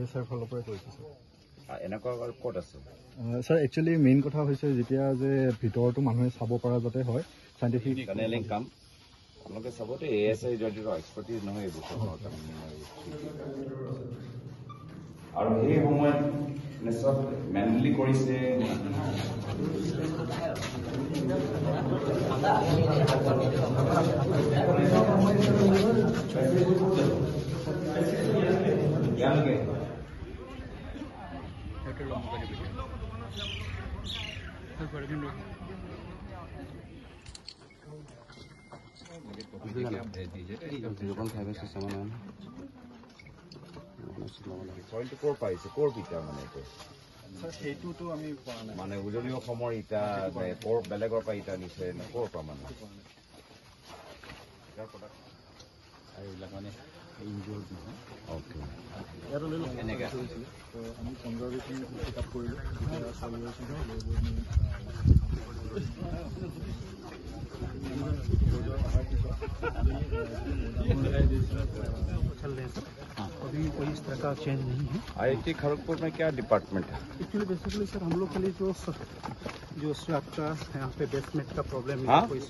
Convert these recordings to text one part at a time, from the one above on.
Acer ফালৰ পৰা কৰিছে স্যাৰ এনেকুৱা ক'ত আছে স্যাৰ একচুয়ালি মেইন কথা হৈছে যেতিয়া যে ভিতৰটো মানুহে চাব পৰা যাতে হয় সাইন্টিফিক টানেলিং কাম আপোনালোকে চাবতে এএসআই যদি এক্সপাৰ্টিজ নহয় এইবোৰ আৰু এই সময়ত নিশ্চয় মেনুৱেলি কৰিছে ক'ৰ পাইছে ক'ৰ পিতা মানে এইটো সেইটোতো আমি পোৱা নাই মানে উজনি অসমৰ ইটা ক'ৰ বেলেগৰ পৰা ইটা নিছে নে ক'ৰ পৰা মানে এইবিলাক মানে ইনজিঅ'ৰ অ'কে এনেকৈ আমি 15-20 মিনিট কিতাপ কৰিলোঁ अभी कोई इस तरह का चेंज नहीं है। IIT खड़गपुर में क्या डिपार्टमेंट है एक्चुअली बेसिकली सर हम लोग के लिए जो स्लैब का यहाँ पे बेसमेंट का प्रॉब्लम है कोई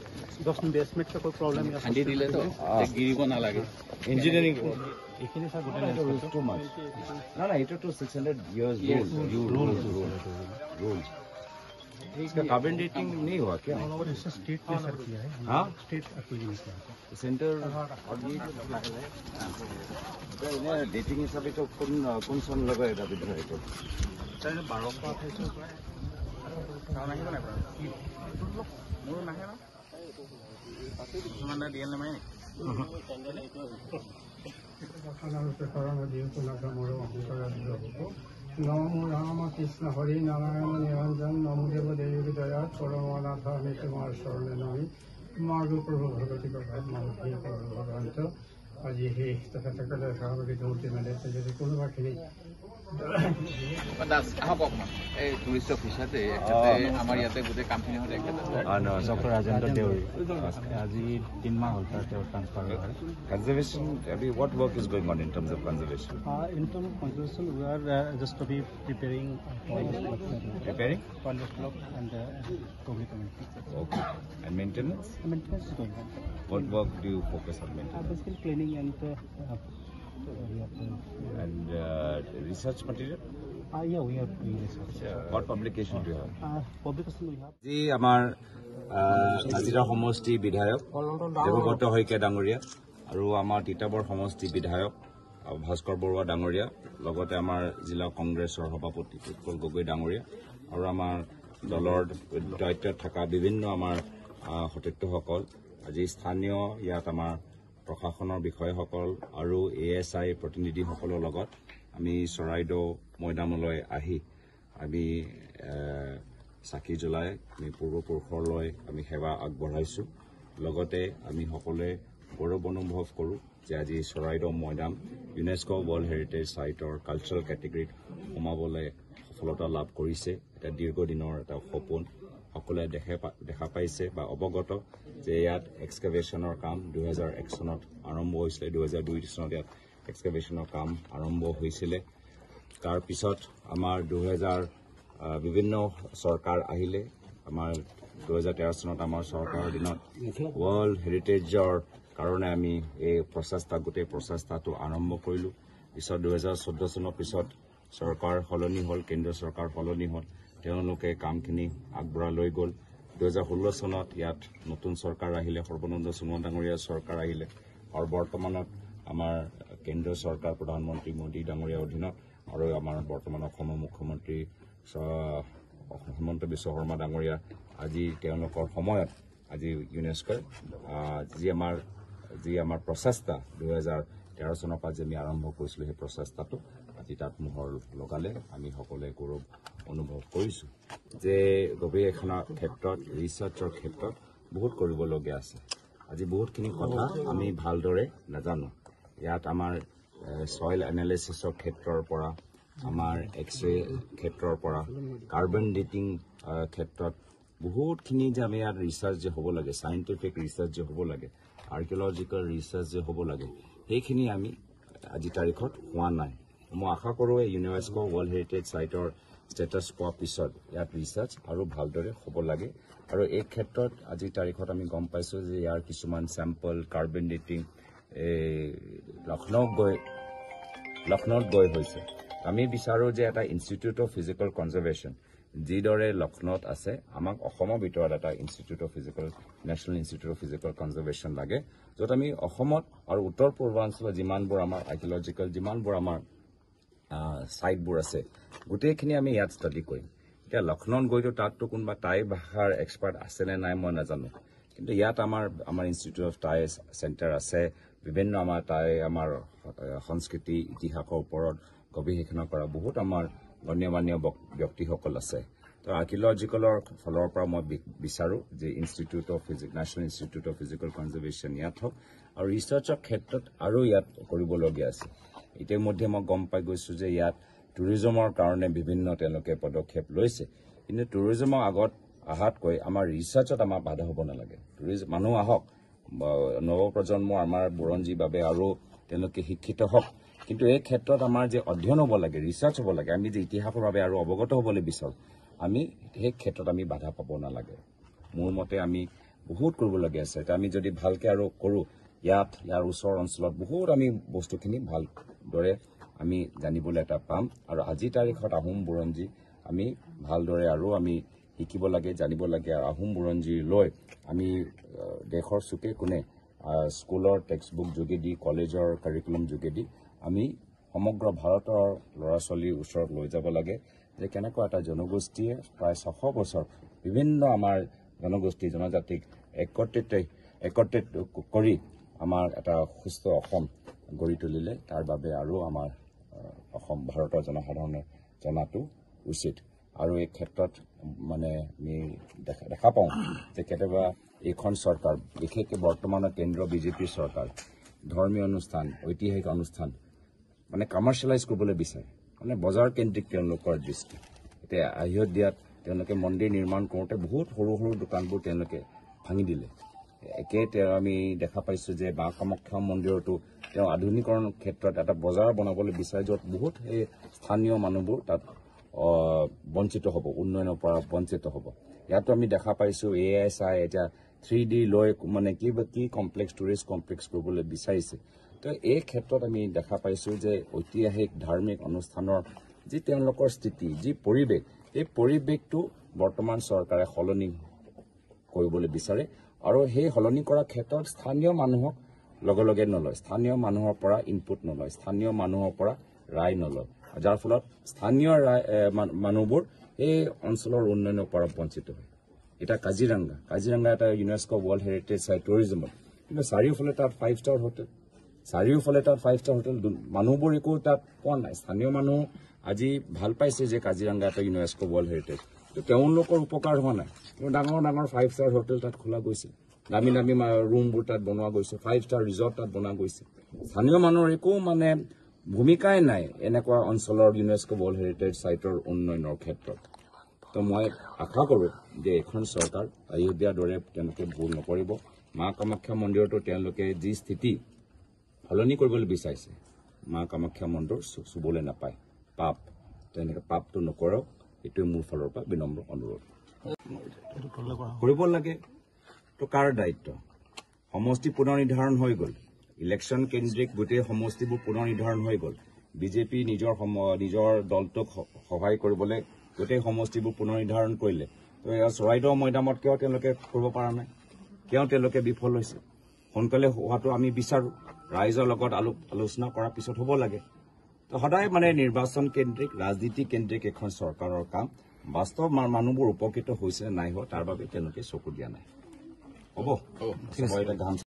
बेसमेंट का कोई प्रॉब्लम है ठंडी दिले तो गिरिब ना लगे इंजीनियरिंग এইখিনি सर टू मच ना ना इट टू 600 years rules इसका कार्बन डेटिंग नहीं हुआ क्या और इससे स्टेट ने सर किया है हाँ स्टेट अप्रूव नहीं किया सेंटर और ये डेटिंग हिसाबे तो कौन सन लगा এটা বিদ্ৰোহ এইটো 12 नमो राम कृष्ण हरि नारायण निरंजन नमो देव देवी दया परमानाथ हमें तुम्हार शरण नमी मार्ग प्रभु भगवती प्रभात मारुति प्रभु भगवंत आज हे তেখেতসকলে সভাপতি দৌৰটি মেলে যদি কোনোবাখিনি দাস আহক অকণমান এই টুৰিষ্ট অফিচতে আমাৰ ইয়াতে গোটেই কামখিনি হয় ডক্টৰ ৰাজেন্দ্ৰ দেউৰী আজি 3 মাহ হ'ল তাৰ ট্ৰান্সফাৰ হয় conservation what work is going on in terms of conservation in terms of conservation we are just to be preparing forest block and public community okay and maintenance is going on what work do you focus on maintenance basically cleaning and research material yeah we are doing research what publication do you have publication we have जी আমাৰ আজিৰা সমষ্টি বিধায়ক দেৱব্ৰত শইকীয়া ডাঙৰীয়া আৰু আমাৰ তিতাবৰ সমষ্টি বিধায়ক ভাস্কৰ বৰুৱা ডাঙৰীয়া লগতে আমাৰ জিলা কংগ্ৰেছৰ সভাপতি উৎপল গগৈ ডাঙৰীয়া আৰু আমাৰ দলৰ দায়িত্বত থকা বিভিন্ন আমাৰ সতীৰ্থসকল আজি স্থানীয় ইয়াত আমাৰ প্ৰশাসনৰ বিষয়সকল আৰু ASI প্ৰতিনিধিসকলৰ লগত আমি চৰাইদেউ মৈদামলৈ আহি আমি চাকি জ্বলাই আমি পূৰ্বপুৰুষলৈ আমি সেৱা আগবঢ়াইছোঁ লগতে আমি সকলোৱে গৌৰৱ অনুভৱ কৰোঁ যে আজি চৰাইদেউ মৈদাম ইউনেস্কো ৱৰ্ল্ড হেৰিটেজ সাইটৰ কালচাৰেল কেটেগৰীত সোমাবলৈ সফলতা লাভ কৰিছে এটা দীৰ্ঘদিনৰ এটা সপোন সকলোৱে দেখা পাইছে বা অৱগত যে ইয়াত এক্সকেভেশ্যনৰ কাম 2001 চনত আৰম্ভ হৈছিলে 2002 চনত ইয়াত এক্সকেভেশ্যনৰ কাম আৰম্ভ হৈছিলে তাৰ পিছত আমাৰ 2000 বিভিন্ন চৰকাৰ আহিলে আমাৰ 2013 চনত আমাৰ চৰকাৰৰ দিনত ৱৰ্ল্ড হেৰিটেজৰ কাৰণে আমি এই গোটেই প্ৰচেষ্টাটো আৰম্ভ কৰিলোঁ পিছত 2014 চনৰ পিছত চৰকাৰ সলনি হ'ল কেন্দ্ৰীয় চৰকাৰ সলনি হ'ল তেওঁলোকে কামখিনি আগবঢ়াই লৈ গ'ল 2016 চনত ইয়াত নতুন চৰকাৰ আহিলে সৰ্বানন্দ সোণোৱাল ডাঙৰীয়াৰ চৰকাৰ আহিলে আৰু বৰ্তমানত আমাৰ কেন্দ্ৰীয় চৰকাৰ প্ৰধানমন্ত্ৰী মোদী ডাঙৰীয়াৰ অধীনত আৰু আমাৰ বৰ্তমান অসমৰ মুখ্যমন্ত্ৰী হিমন্ত বিশ্ব শৰ্মা ডাঙৰীয়া আজি তেওঁলোকৰ সময়ত আজি ইউনেস্কোৰ যি আমাৰ প্ৰচেষ্টা 2013 চনৰ পৰা যে আমি আৰম্ভ কৰিছিলোঁ সেই প্ৰচেষ্টাটো আজি তাত মোহৰ লগালে আমি সকলোৱে গৌৰৱ অনুভৱ কৰিছোঁ যে গৱেষণাৰ ক্ষেত্ৰত ৰিচাৰ্চৰ ক্ষেত্ৰত বহুত কৰিবলগীয়া আছে আজি বহুতখিনি কথা আমি ভালদৰে নাজানো ইয়াত আমাৰ সয়েল এনালিসিসৰ ক্ষেত্ৰৰ পৰা আমাৰ এক্সৰে ক্ষেত্ৰৰ পৰা কাৰ্বন ডেটিং ক্ষেত্ৰত বহুতখিনি যে আমি ইয়াত ৰিচাৰ্চ যে হ'ব লাগে সাইন্টিফিক ৰিচাৰ্চ যে হ'ব লাগে আৰ্কিঅলজিকেল ৰিচাৰ্চ যে হ'ব লাগে সেইখিনি আমি আজি তাৰিখত হোৱা নাই মই আশা কৰোঁ এই ইউনেস্কো ৱৰ্ল্ড হেৰিটেজ চাইটৰ ষ্টেটাছ পোৱাৰ পিছত ইয়াত ৰিচাৰ্চ আৰু ভালদৰে হ'ব লাগে আৰু এই ক্ষেত্ৰত আজিৰ তাৰিখত আমি গম পাইছোঁ যে ইয়াৰ কিছুমান চেম্পল কাৰ্বন ডেটিং লক্ষ্ণৌত গৈ হৈছে আমি বিচাৰোঁ যে এটা ইনষ্টিটিউট অফ ফিজিকেল কনজাৰ্ভেশ্যন যিদৰে লক্ষ্ণৌত আছে আমাক অসমৰ ভিতৰত এটা institute of physical national institute of physical conservation লাগে য'ত আমি অসমত আৰু উত্তৰ পূৰ্বাঞ্চলত যিমানবোৰ আমাৰ আৰ্কিঅলজিকেল যিমানবোৰ আমাৰ চাইটবোৰ আছে গোটেইখিনি আমি ইয়াত ষ্টাডি কৰিম এতিয়া লক্ষ্ণৌত গৈতো তাততো কোনোবা টাই ভাষাৰ এক্সপাৰ্ট আছেনে নাই মই নাজানো কিন্তু ইয়াত আমাৰ ইনষ্টিটিউট অফ টাই চেণ্টাৰ আছে বিভিন্ন আমাৰ আমাৰ সংস্কৃতি ইতিহাসৰ ওপৰত গৱেষণা কৰা বহুত আমাৰ গণ্যমান্য ব্যক্তিসকল আছে তো আৰ্কিঅলজিকেলৰ ফালৰ পৰা মই বিচাৰোঁ যে institute of national institute of physical conservation ইয়াত হওক আৰু ৰিচাৰ্চৰ ক্ষেত্ৰত আৰু ইয়াত কৰিবলগীয়া আছে ইতিমধ্যে মই গম পাই গৈছোঁ যে ইয়াত টুৰিজমৰ কাৰণে বিভিন্ন তেওঁলোকে পদক্ষেপ লৈছে কিন্তু টুৰিজমৰ আগত অহাতকৈ আমাৰ ৰিচাৰ্চত আমাৰ বাধা হ'ব নালাগে মানুহ আহক নৱপ্ৰজন্মৰ আমাৰ বুৰঞ্জীৰ বাবে আৰু তেওঁলোকে শিক্ষিত হওক কিন্তু এই ক্ষেত্ৰত আমাৰ যে অধ্যয়ন হ'ব লাগে ৰিচাৰ্চ হ'ব লাগে আমি যে ইতিহাসৰ বাবে আৰু অৱগত হ'বলৈ বিচাৰোঁ আমি সেই ক্ষেত্ৰত আমি বাধা পাব নালাগে মোৰ মতে আমি বহুত কৰিবলগীয়া আছে এতিয়া আমি যদি ভালকৈ আৰু কৰোঁ ইয়াৰ ওচৰ অঞ্চলত বহুত আমি বস্তুখিনি ভালদৰে আমি জানিবলৈ এটা পাম আৰু আজিৰ তাৰিখত আহোম বুৰঞ্জী আমি ভালদৰে আৰু আমি শিকিব লাগে জানিব লাগে আৰু আহোম বুৰঞ্জী লৈ আমি দেশৰ চুকে কোণে স্কুলৰ টেক্সটবুক যোগেদি কলেজৰ কাৰিকুলাম যোগেদি আমি সমগ্ৰ ভাৰতৰ ল'ৰা ছোৱালীৰ ওচৰত লৈ যাব লাগে যে কেনেকুৱা এটা জনগোষ্ঠীয়ে প্ৰায় 600 বছৰ বিভিন্ন আমাৰ জনগোষ্ঠী জনজাতিক একত্ৰিত কৰি আমাৰ এটা সুস্থ অসম গঢ়ি তুলিলে তাৰ বাবে আৰু আমাৰ অসম ভাৰতৰ জনসাধাৰণে জনাটো উচিত আৰু এই ক্ষেত্ৰত মানে আমি দেখা পাওঁ যে কেতিয়াবা এইখন চৰকাৰ বিশেষকৈ বৰ্তমানৰ কেন্দ্ৰীয় বিজেপিৰ চৰকাৰ ধৰ্মীয় অনুষ্ঠান ঐতিহাসিক অনুষ্ঠান মানে কমাৰ্চিয়েলাইজ কৰিবলৈ বিচাৰে মানে বজাৰ কেন্দ্ৰিক তেওঁলোকৰ দৃষ্টি এতিয়া অযোধ্যাত তেওঁলোকে মন্দিৰ নিৰ্মাণ কৰোঁতে বহুত সৰু সৰু দোকানবোৰ তেওঁলোকে ভাঙি দিলে একে আমি দেখা পাইছোঁ যে মা কামাখ্যা মন্দিৰতো তেওঁ আধুনিকৰণ ক্ষেত্ৰত এটা বজাৰ বনাবলৈ বিচাৰে য'ত বহুত এই স্থানীয় মানুহবোৰ তাত বঞ্চিত হ'ব উন্নয়নৰ পৰা বঞ্চিত হ'ব ইয়াতো আমি দেখা পাইছোঁ ASI এতিয়া 3D লৈ মানে কি কমপ্লেক্স টুৰিষ্ট কমপ্লেক্স কৰিবলৈ বিচাৰিছে তো এই ক্ষেত্ৰত আমি দেখা পাইছোঁ যে ঐতিহাসিক ধাৰ্মিক অনুষ্ঠানৰ যি তেওঁলোকৰ স্থিতি যি পৰিৱেশ এই পৰিৱেশটো বৰ্তমান চৰকাৰে সলনি কৰিবলৈ বিচাৰে আৰু সেই সলনি কৰাৰ ক্ষেত্ৰত স্থানীয় মানুহক লগে নলয় স্থানীয় মানুহৰ পৰা ইনপুট নলয় স্থানীয় মানুহৰ পৰা ৰায় নলয় যাৰ ফলত স্থানীয় মানুহবোৰ এই অঞ্চলৰ উন্নয়নৰ পৰা বঞ্চিত হয় এটা কাজিৰঙা এটা ইউনেস্কো ৱৰ্ল্ড হেৰিটেজ চাইট টুৰিজমত কিন্তু চাৰিওফালে তাত 5-star হোটেল মানুহবোৰ একো তাত পোৱা নাই স্থানীয় মানুহ আজি ভাল পাইছে যে কাজিৰঙা এটা ইউনেস্কো ৱৰ্ল্ড হেৰিটেজ তো তেওঁলোকৰ উপকাৰ হোৱা নাই কিন্তু ডাঙৰ 5-star হোটেল তাত খোলা গৈছে দামী ৰুমবোৰ তাত বনোৱা গৈছে 5-star ৰিজৰ্ট তাত বনোৱা গৈছে স্থানীয় মানুহৰ একো মানে ভূমিকাই নাই এনেকুৱা অঞ্চলৰ ইউনেস্কো ৱৰ্ল্ড হেৰিটেজ চাইটৰ উন্নয়নৰ ক্ষেত্ৰত তো মই আশা কৰোঁ যে এখন চৰকাৰ অযোধ্যাৰ দৰে তেওঁলোকে ভুল নকৰিব মা কামাখ্যা মন্দিৰতো তেওঁলোকে যি স্থিতি সলনি কৰিবলৈ বিচাৰিছে মা কামাখ্যা মন্দিৰ চুবলৈ নাপায় পাপ তেনেকৈ পাপটো নকৰক এইটোৱে মোৰ ফালৰ পৰা বিনম্ৰ অনুৰোধ কৰিব লাগে তো কাৰ দায়িত্ব সমষ্টি পুনৰ নিৰ্ধাৰণ হৈ গ'ল ইলেকশ্যন কেন্দ্ৰিক গোটেই সমষ্টিবোৰ পুনৰ নিৰ্ধাৰণ হৈ গ'ল বিজেপি নিজৰ দলটোক সহায় কৰিবলৈ গোটেই সমষ্টিবোৰ পুনৰ নিৰ্ধাৰণ কৰিলে তো চৰাইদেউ মৈদামত কিয় তেওঁলোকে কৰিব পৰা নাই কিয় তেওঁলোকে বিফল হৈছে সোনকালে হোৱাটো আমি বিচাৰোঁ ৰাইজৰ লগত আলোচনা কৰাৰ পিছত হ'ব লাগে তো সদায় মানে নিৰ্বাচন কেন্দ্ৰিক ৰাজনীতি কেন্দ্ৰিক এখন চৰকাৰৰ কাম বাস্তৱ মানুহবোৰ উপকৃত হৈছে নাই হোৱা তাৰ বাবে তেওঁলোকে চকু দিয়া নাই হ'ব